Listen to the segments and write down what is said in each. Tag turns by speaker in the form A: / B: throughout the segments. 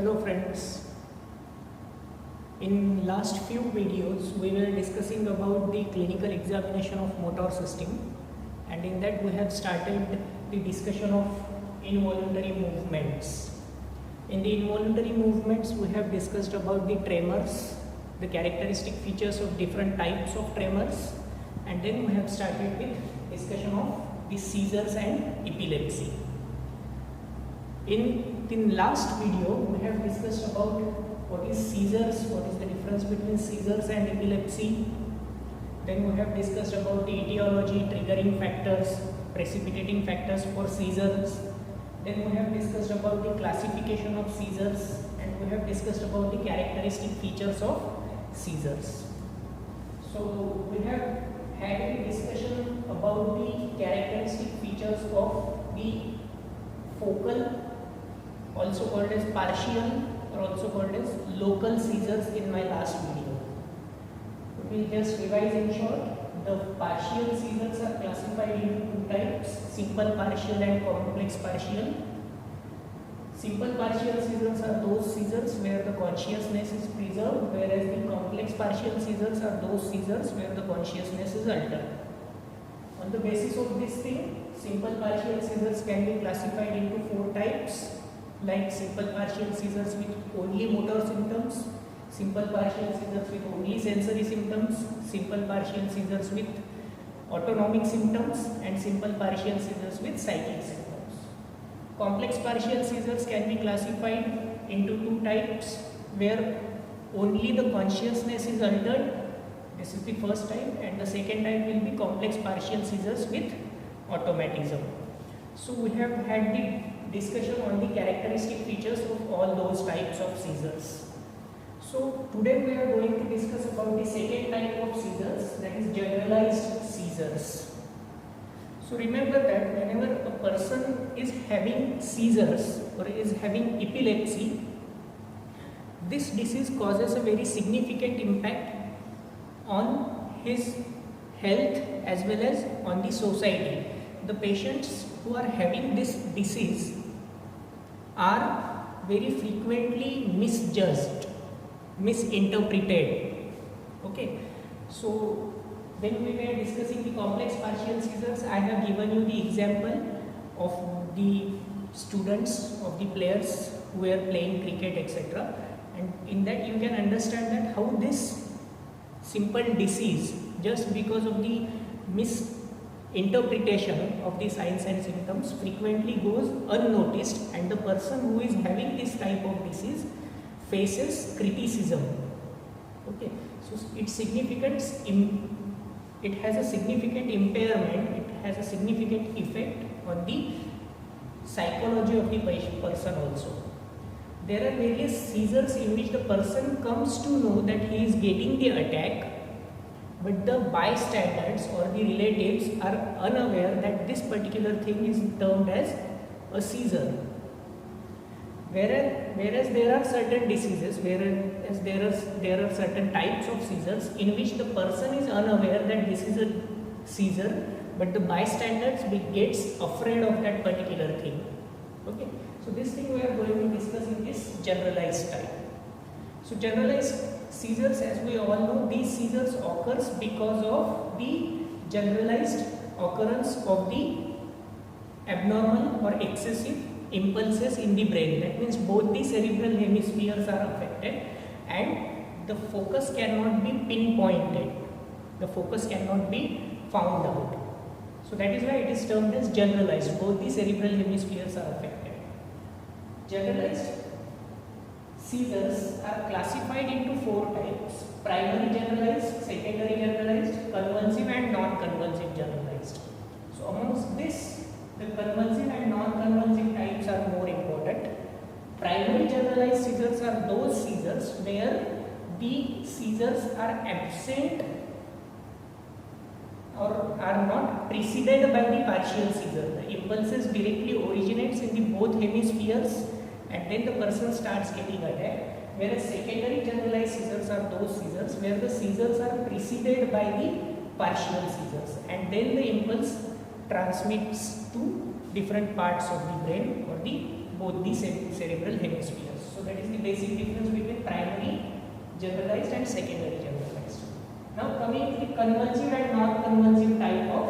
A: Hello friends, in last few videos we were discussing about the clinical examination of motor system, and in that we have started the discussion of involuntary movements. In the involuntary movements we have discussed about the tremors, the characteristic features of different types of tremors, and then we have started with discussion of the seizures and epilepsy. In the last video, we have discussed about what is seizures, what is the difference between seizures and epilepsy. Then we have discussed about the etiology, triggering factors, precipitating factors for seizures. Then we have discussed about the classification of seizures, and we have discussed about the characteristic features of seizures. So we have had a discussion about the characteristic features of the focal, also called as partial or also called as local seizures in my last video. We will just revise in short. The partial seizures are classified into two types: simple partial and complex partial. Simple partial seizures are those seizures where the consciousness is preserved, whereas the complex partial seizures are those seizures where the consciousness is altered. On the basis of this thing, simple partial seizures can be classified into four types, like simple partial seizures with only motor symptoms, simple partial seizures with only sensory symptoms, simple partial seizures with autonomic symptoms, and simple partial seizures with psychic symptoms. Complex partial seizures can be classified into two types where only the consciousness is altered. This is the first type, and the second type will be complex partial seizures with automatism. So we have had the discussion on the characteristic features of all those types of seizures. So today we are going to discuss about the second type of seizures, that is generalized seizures. So remember that whenever a person is having seizures or is having epilepsy, this disease causes a very significant impact on his health as well as on the society. The patients who are having this disease are very frequently misjudged, misinterpreted. Okay, so when we were discussing the complex partial seizures, I have given you the example of the students, of the players who were playing cricket, etc. And in that you can understand that how this simple disease, just because of the misinterpretation of the signs and symptoms, frequently goes unnoticed, and the person who is having this type of disease faces criticism. Okay, so its significance, it has a significant impairment, it has a significant effect on the psychology of the person also. There are various seizures in which the person comes to know that he is getting the attack, but the bystanders or the relatives are unaware that this particular thing is termed as a seizure. Whereas there are certain diseases, whereas there are certain types of seizures in which the person is unaware that this is a seizure, but the bystanders gets afraid of that particular thing. Okay, so this thing we are going to discuss in this generalized type. So generalized seizures, as we all know, these seizures occurs because of the generalized occurrence of the abnormal or excessive impulses in the brain. That means both the cerebral hemispheres are affected and the focus cannot be pinpointed. The focus cannot be found out. So that is why it is termed as generalized. Both the cerebral hemispheres are affected. Generalized seizures are classified into four types: primary generalized, secondary generalized, convulsive and non-convulsive generalized. So amongst this, the convulsive and non-convulsive types are more important. Primary generalized seizures are those seizures where the seizures are absent or are not preceded by the partial seizure. The impulses directly originates in the both hemispheres and then the person starts getting attacked. Whereas secondary generalized seizures are those seizures where the seizures are preceded by the partial seizures and then the impulse transmits to different parts of the brain or the both the cerebral hemispheres. So that is the basic difference between primary generalized and secondary generalized. Now coming to the convulsive and non-convulsive type of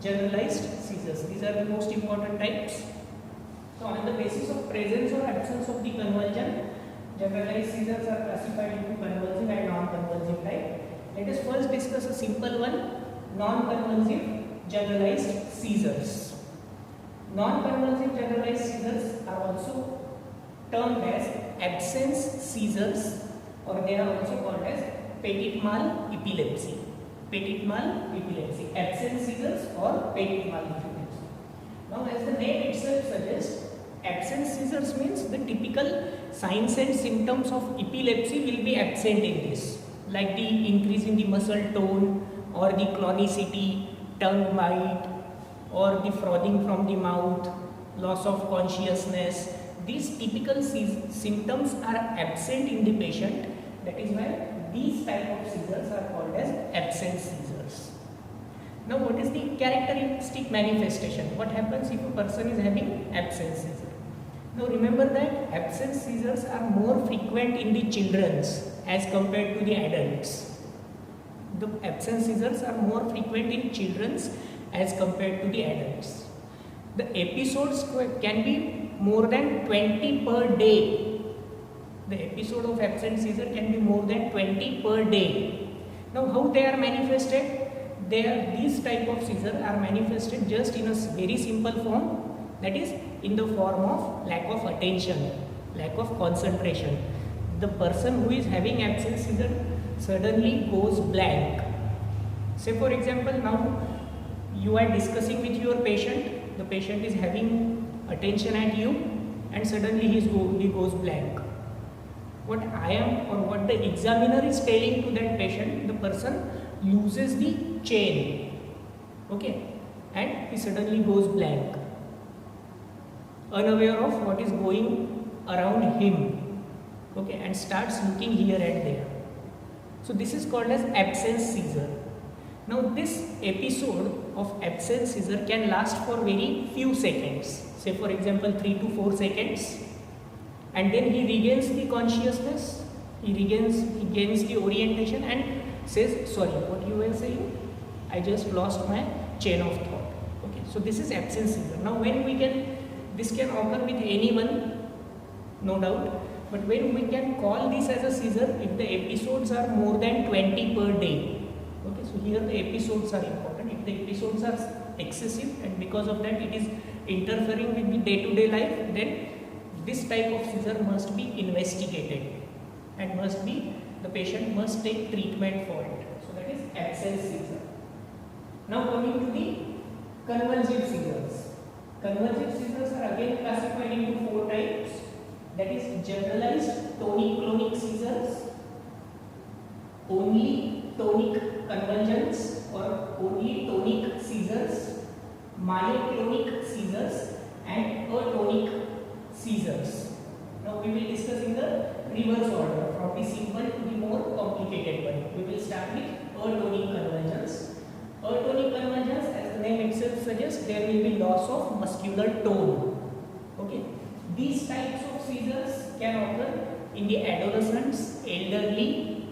A: generalized seizures. These are the most important types. So on the basis of presence or absence of the convulsion, generalized seizures are classified into convulsive and non-convulsive type. Let us first discuss a simple one, non-convulsive generalized seizures. Non-convulsive generalized seizures are also termed as absence seizures, or they are also called as petit mal epilepsy. Petit mal epilepsy, absence seizures or petit mal epilepsy. Now as the name itself suggests, absence seizures means the typical signs and symptoms of epilepsy will be absent in this, like the increase in the muscle tone or the clonicity, tongue bite or the frothing from the mouth, loss of consciousness. These typical symptoms are absent in the patient. That is why these type of seizures are called as absence seizures. Now what is the characteristic manifestation? What happens if a person is having absence seizure? Now remember that absence seizures are more frequent in the children as compared to the adults. The absence seizures are more frequent in children as compared to the adults. The episodes can be more than 20 per day. The episode of absence seizure can be more than 20 per day. Now how they are manifested? These type of seizures are manifested just in a very simple form, that is in the form of lack of attention, lack of concentration. The person who is having absence seizure suddenly goes blank. Say for example, now you are discussing with your patient, the patient is having attention at you and suddenly he goes blank. What I am or what the examiner is telling to that patient, the person loses the chain, okay, and he suddenly goes blank, unaware of what is going around him, okay, and starts looking here and there. So this is called as absence seizure. Now this episode of absence seizure can last for very few seconds, say for example 3 to 4 seconds, and then he regains the consciousness, he gains the orientation and says, sorry, what you were saying? I just lost my chain of thought. Okay, so this is absence seizure. Now this can occur with anyone, no doubt, but when we can call this as a seizure if the episodes are more than 20 per day. Okay, so here the episodes are important. If the episodes are excessive and because of that it is interfering with the day-to-day life, then this type of seizure must be investigated and the patient must take treatment for it. So that is absence seizure. Now coming to the convulsive seizures. Convulsive seizures are again classified into 4 types, that is generalized tonic-clonic seizures, only tonic convulsions or only tonic seizures, myoclonic seizures and atonic seizures. Now we will discuss in the reverse order from the simple to the more complicated one. We will start with atonic convulsions. Atonic convulsions, as the name itself suggests, there will be loss of muscular tone. Okay, these types of seizures can occur in the adolescents, elderly.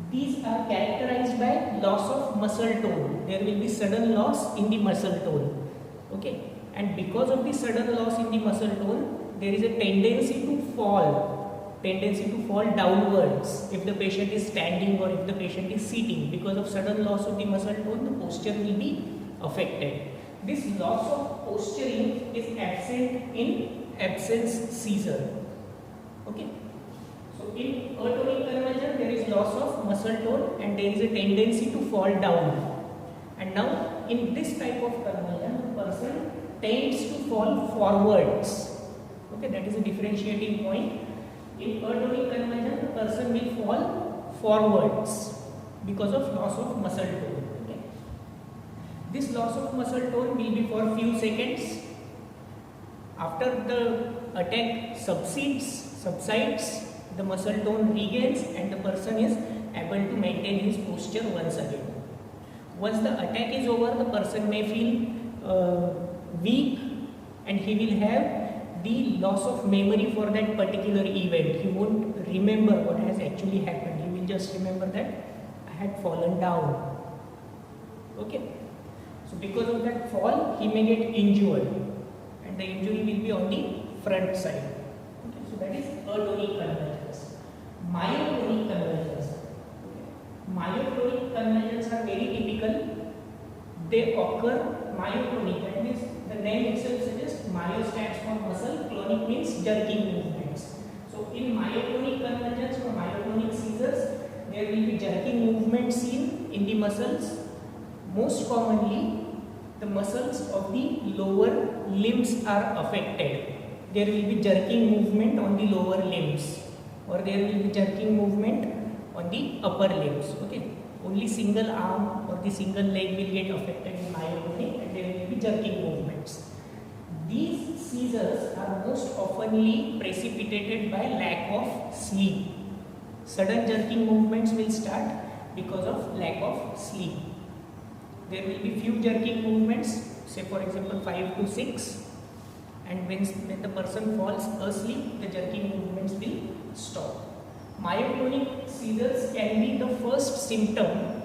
A: These are characterized by loss of muscle tone. There will be sudden loss in the muscle tone. Okay, and because of the sudden loss in the muscle tone, there is a tendency to fall downwards if the patient is standing or if the patient is sitting. Because of sudden loss of the muscle tone, the posture will be affected. This loss of posturing is absent in absence seizure. Okay, so in atonic convulsion there is loss of muscle tone and there is a tendency to fall down. And now in this type of convulsion, the person tends to fall forwards. Okay, that is a differentiating point. In atonic convulsion, the person will fall forwards because of loss of muscle tone. Okay. This loss of muscle tone will be for few seconds. After the attack subsides, the muscle tone regains and the person is able to maintain his posture once again. Once the attack is over, the person may feel weak and he will have the loss of memory for that particular event. He won't remember what has actually happened. He will just remember that I had fallen down. Okay. So because of that fall, he may get injured, and the injury will be on the front side. Okay. So that is atonic convergence. Myoclonic convergence. Okay. Myoclonic convergence are very typical. They occur myoclonic, that means the name itself suggests myo stands for muscle, clonic means jerking movements. So in myoclonic convergence or myoclonic seizures, there will be jerking movements seen in the muscles. Most commonly, the muscles of the lower limbs are affected. There will be jerking movement on the lower limbs, or there will be jerking movement on the upper limbs. Okay. Only single arm or the single leg will get affected in myoclonic, and there will be jerking movements. These seizures are most oftenly precipitated by lack of sleep. Sudden jerking movements will start because of lack of sleep. There will be few jerking movements, say for example 5 to 6, and when the person falls asleep, the jerking movements will stop. Myoclonic seizures can be the first symptom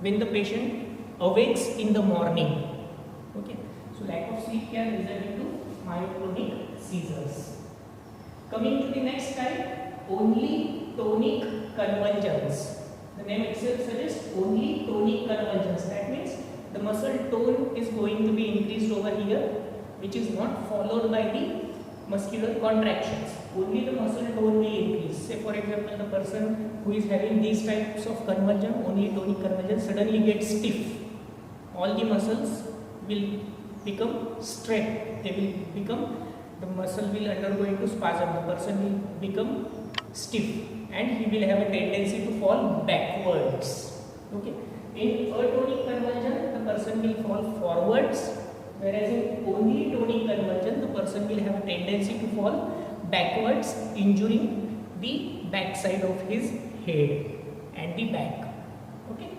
A: when the patient awakes in the morning. Okay, so lack of sleep can result into myoclonic seizures. Coming to the next type, only tonic convulsions. The name itself suggests only tonic convulsions. That means the muscle tone is going to be increased over here, which is not followed by the muscular contractions. Only the muscle tone will increase. Say for example, the person who is having these types of convulsion, only tonic convulsion, suddenly gets stiff. All the muscles will become straight. They will become, the muscle will undergo into spasm. The person will become stiff, and he will have a tendency to fall backwards. Okay. In atonic convulsion, the person will fall forwards, whereas in only tonic convulsion, the person will have a tendency to fall backwards, injuring the back side of his head and the back. Okay.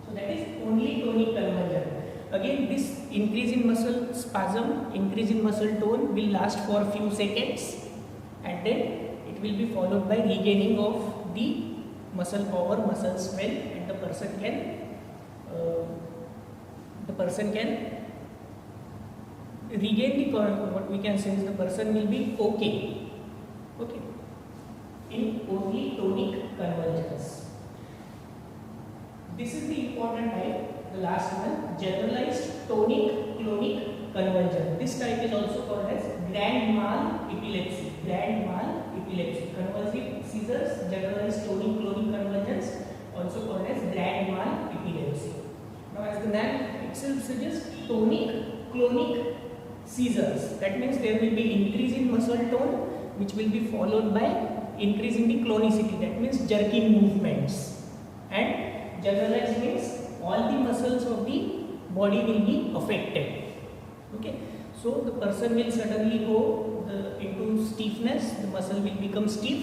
A: So that is only tonic convulsion. Again, this increase in muscle spasm, increase in muscle tone will last for a few seconds, and then it will be followed by regaining of the muscle power, muscle strength, and the person can regain the, what we can say is, the person will be okay. Okay. In only tonic convulsions. This is the important type, the last one, generalized tonic-clonic convulsion. This type is also called as grand mal epilepsy. Grand mal epilepsy. Convulsive seizures, generalized tonic-clonic convulsions, also called as grand mal epilepsy. Now, as the name itself suggests, tonic-clonic seizures. That means there will be increase in muscle tone, which will be followed by increase in the clonicity. That means jerking movements. And generalized means all the muscles of the body will be affected. Okay. So the person will suddenly go into stiffness. The muscle will become stiff.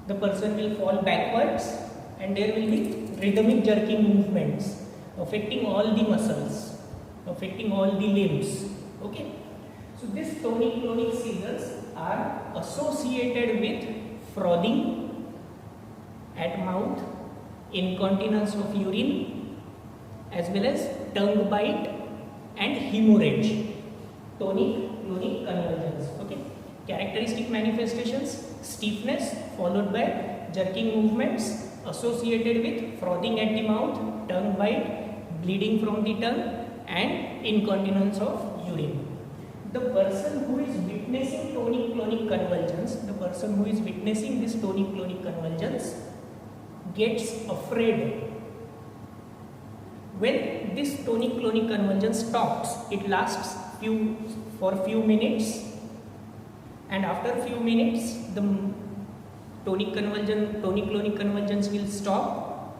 A: The person will fall backwards, and there will be rhythmic jerking movements affecting all the muscles, affecting all the limbs. Okay. So these tonic-clonic seizures are associated with frothing at mouth, incontinence of urine, as well as tongue bite and hemorrhage. Tonic-clonic convulsions. Okay. Characteristic manifestations: stiffness followed by jerking movements associated with frothing at the mouth, tongue bite, bleeding from the tongue, and incontinence of urine. The person who is witnessing tonic-clonic convulsions, the person who is witnessing this tonic-clonic convulsions gets afraid. When this tonic-clonic convulsion stops, it lasts for few minutes, and after few minutes the tonic-clonic convulsions will stop.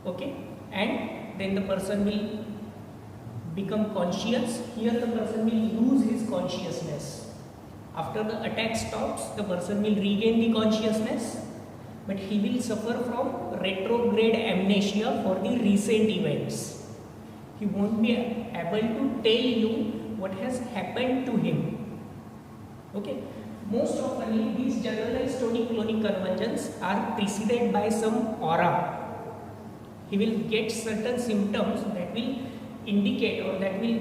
A: Okay, and then the person will become conscious. Here the person will lose his consciousness. After the attack stops, the person will regain the consciousness, but he will suffer from retrograde amnesia for the recent events. He won't be able to tell you what has happened to him. Okay, most often these generalized tonic-clonic convulsions are preceded by some aura. He will get certain symptoms that will indicate or that will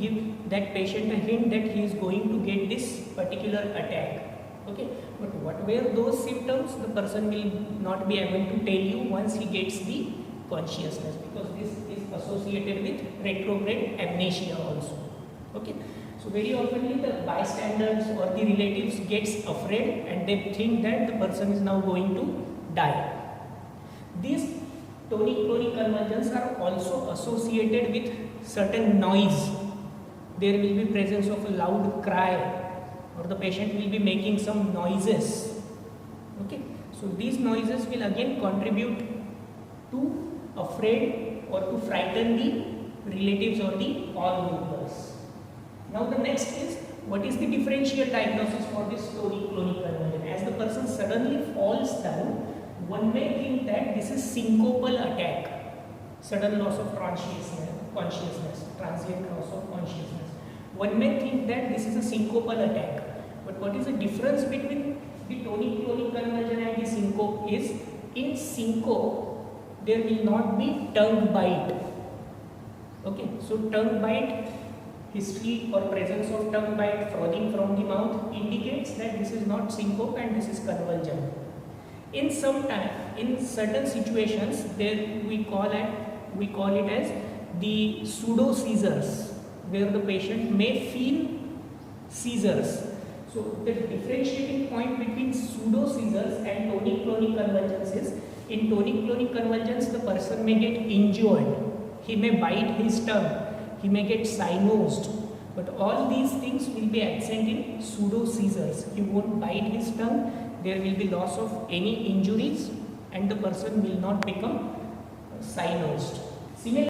A: give that patient a hint that he is going to get this particular attack. Okay, but what were those symptoms, the person will not be able to tell you once he gets the consciousness, because this is associated with retrograde amnesia also. Okay, so very often the bystanders or the relatives gets afraid and they think that the person is now going to die. These tonic-clonic convulsions are also associated with certain noise. There will be presence of a loud cry, or the patient will be making some noises. Okay, so these noises will again contribute to afraid or to frighten the relatives or the onlookers. Now the next is, what is the differential diagnosis for this tonic-clonic convulsion? As the person suddenly falls down, one may think that this is syncopal attack, sudden loss of consciousness, transient loss of consciousness. One may think that this is a syncopal attack. But what is the difference between the tonic-clonic convulsion and the syncope is, in syncope there will not be tongue bite. Okay, so tongue bite, history or presence of tongue bite, frothing from the mouth indicates that this is not syncope and this is convulsion. In certain situations, there we call it as the pseudo seizures, where the patient may feel seizures. So the differentiating point between pseudo seizures and tonic-clonic convulsions is, in tonic-clonic convulsions the person may get injured, he may bite his tongue, he may get cyanosed, but all these things will be absent in pseudo seizures. He won't bite his tongue, there will be loss of any injuries, and the person will not become cyanosed. Similarly,